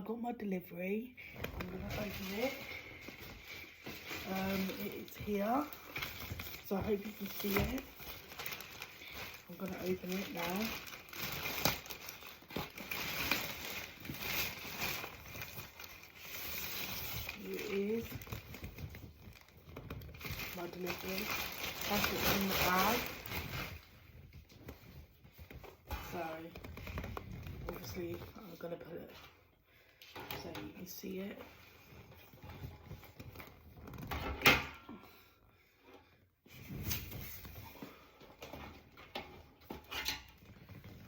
got my delivery. I'm going to open it. It's here, so I hope you can see it. I'm going to open it now. Here it is. My delivery. That's what's in the bag. So obviously I'm going to put it so you can see it.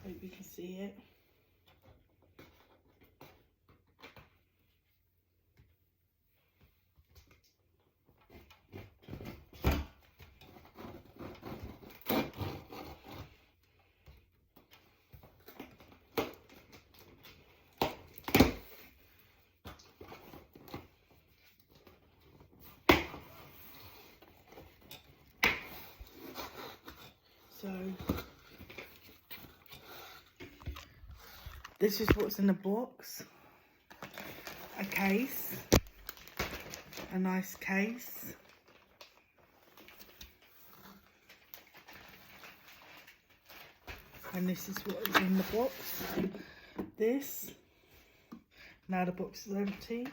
Hope you can see it. So this is what's in the box. A case, a nice case. And this is what is in the box. This. Now the box is empty.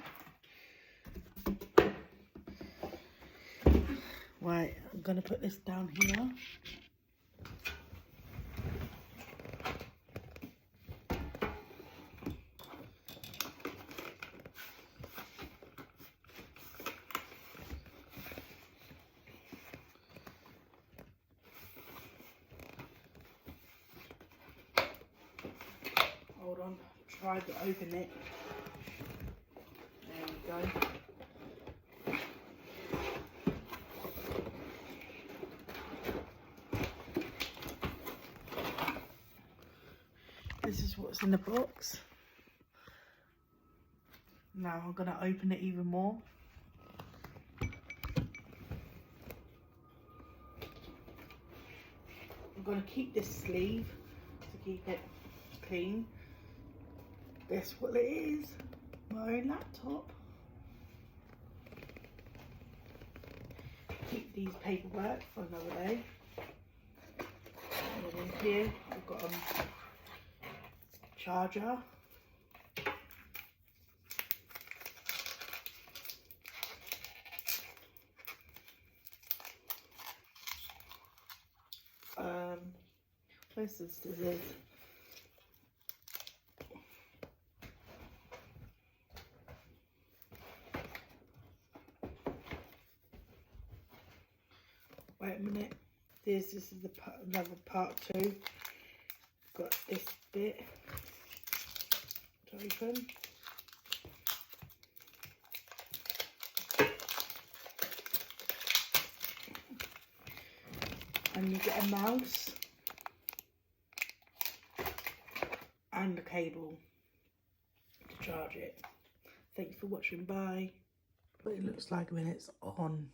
Right, I'm going to put this down here. Hold on, try to open it. There we go. This is what's in the box. Now I'm going to open it even more. I'm going to keep this sleeve to keep it clean. Guess what it is? My own laptop. Keep these paperwork for another day. And then in here I've got a charger. Where's the scissors? Wait a minute. This is the another part 2. Got this bit to open. And you get a mouse and a cable to charge it. Thanks for watching. Bye. What it looks like when it's on.